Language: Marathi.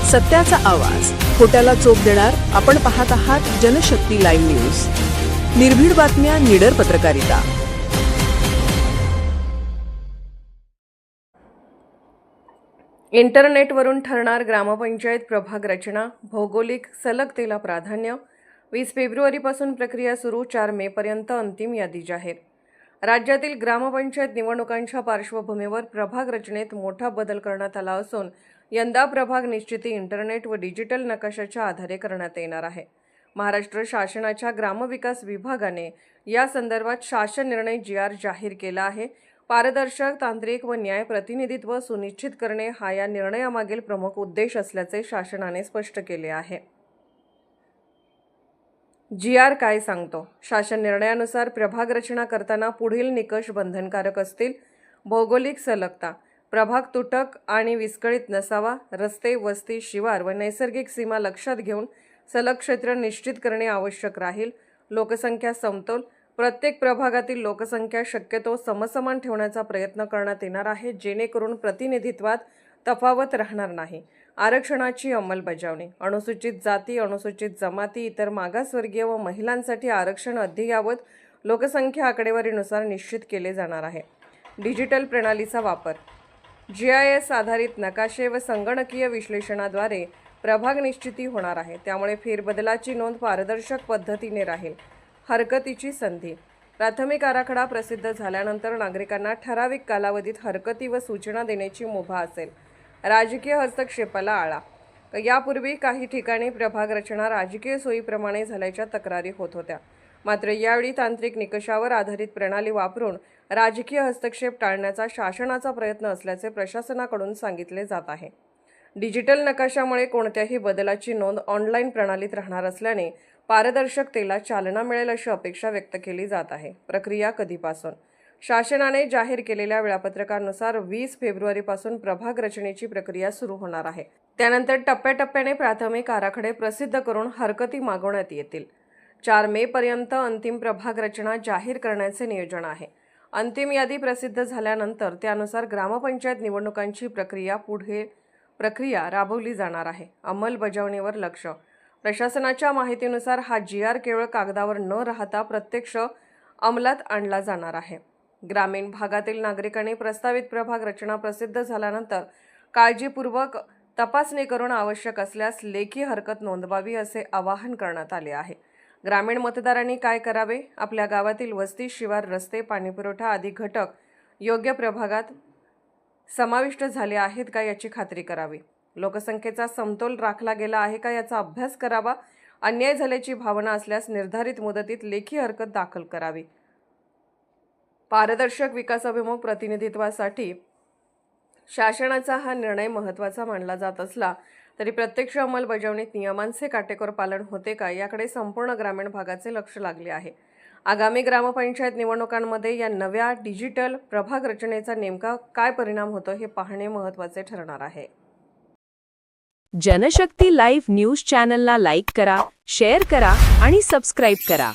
सत्याचा आवाज, खोट्याला चोप देणार. आपण पाहत आहात जनशक्ती लाईव्ह न्यूज. निर्भीड बातम्या, निडर पत्रकारिता. इंटरनेटवरून ठरणार ग्रामपंचायत प्रभाग रचना. भौगोलिक सलगतेला प्राधान्य. 20 फेब्रुवारीपासून प्रक्रिया सुरू. 4 मेपर्यंत अंतिम यादी जाहीर. राज्यातील ग्रामपंचायत निवडणुकांच्या पार्श्वभूमीवर प्रभाग रचनेत मोठा बदल करण्यात आला असून यंदा प्रभाग निश्चिती इंटरनेट व डिजिटल नकाशाच्या आधारे करण्यात येणार आहे. महाराष्ट्र शासनाच्या ग्रामविकास विभागाने या संदर्भात शासन निर्णय GR जाहीर केला आहे. पारदर्शक, तांत्रिक व न्याय प्रतिनिधित्व सुनिश्चित करणे हा या निर्णयामागील प्रमुख उद्देश असल्याचे शासनाने स्पष्ट केले आहे. GR काय सांगतो? शासन निर्णयानुसार प्रभाग रचना करताना पुढील निकष बंधनकारक असतील. भौगोलिक सलगता. प्रभाग तुटक आणि विस्कळीत नसावा. रस्ते, वस्ती, शिवार व नैसर्गिक सीमा लक्षात घेऊन सलग क्षेत्र निश्चित करणे आवश्यक राहील. लोकसंख्या समतोल. प्रत्येक प्रभागातील लोकसंख्या शक्यतो समसमान ठेवण्याचा प्रयत्न करण्यात येणार आहे, जेणेकरून प्रतिनिधित्वात तफावत राहणार नाही. आरक्षणाची अंमलबजावणी. अनुसूचित जाती, अनुसूचित जमाती, इतर मागासवर्गीय व महिलांसाठी आरक्षण अद्ययावत लोकसंख्या आकडेवारीनुसार निश्चित केले जाणार आहे. डिजिटल प्रणालीचा वापर. GIS आधारित नकाशे व संगणकीय विश्लेषणाद्वारे प्रभाग निश्चिती होणार आहे. त्यामुळे फेरबदलाची नोंद पारदर्शक पद्धतीने राहील. हरकतीची संधी. प्राथमिक आराखडा प्रसिद्ध झाल्यानंतर नागरिकांना ठराविक कालावधीत हरकती व सूचना देण्याची मुभा असेल. राजकीय हस्तक्षेपाला आळा. यापूर्वी काही ठिकाणी प्रभाग रचना राजकीय सोयीप्रमाणे झाल्याच्या तक्रारी होत होत्या. मात्र यावेळी तांत्रिक निकषावर आधारित प्रणाली वापरून राजकीय हस्तक्षेप टाळण्याचा शासनाचा प्रयत्न असल्याचे प्रशासनाकडून सांगितले जात आहे. डिजिटल नकाशामुळे कोणत्याही बदलाची नोंद ऑनलाईन प्रणालीत राहणार असल्याने पारदर्शकतेला चालना मिळेल अशी अपेक्षा व्यक्त केली जात आहे. प्रक्रिया कधीपासून? शासनाने जाहीर केलेल्या वेळापत्रकानुसार 20 फेब्रुवारीपासून प्रभाग रचनेची प्रक्रिया सुरू होणार आहे. त्यानंतर टप्प्याटप्प्याने प्राथमिक आराखडे प्रसिद्ध करून हरकती मागवण्यात येतील. 4 मेपर्यंत अंतिम प्रभाग रचना जाहीर करण्याचे नियोजन आहे. अंतिम यादी प्रसिद्ध झाल्यानंतर त्यानुसार ग्रामपंचायत निवडणुकांची प्रक्रिया राबवली जाणार आहे. अंमलबजावणीवर लक्ष. प्रशासनाच्या माहितीनुसार हा GR केवळ कागदावर न राहता प्रत्यक्ष अंमलात आणला जाणार आहे. ग्रामीण भागातील नागरिकांनी प्रस्तावित प्रभाग रचना प्रसिद्ध झाल्यानंतर काळजीपूर्वक तपासणी करून आवश्यक असल्यास लेखी हरकत नोंदवावी असे आवाहन करण्यात आले आहे. ग्रामीण मतदारांनी काय करावे? आपल्या गावातील वस्ती, शिवार, रस्ते, पाणीपुरवठा आदी घटक योग्य प्रभागात समाविष्ट झाले आहेत का याची खात्री करावी. लोकसंख्येचा समतोल राखला गेला आहे का याचा अभ्यास करावा. अन्याय झाल्याची भावना असल्यास निर्धारित मुदतीत लेखी हरकत दाखल करावी. पारदर्शक विकासाभिमुख प्रतिनिधित्वासाठी शासनाचा हा निर्णय महत्त्वाचा मानला जात असला तरी प्रत्यक्ष अंमलबजावणीत नियमांचे काटेकोर पालन होते का याकडे संपूर्ण ग्रामीण भागाचे लक्ष लागले आहे. आगामी ग्रामपंचायत निवडणुकांमध्ये या नव्या डिजिटल प्रभाग रचनेचा नेमका काय परिणाम होतो हे पाहणे महत्त्वाचे ठरणार आहे. जनशक्ती लाईव्ह न्यूज चॅनलला लाईक करा, शेअर करा आणि सबस्क्राईब करा.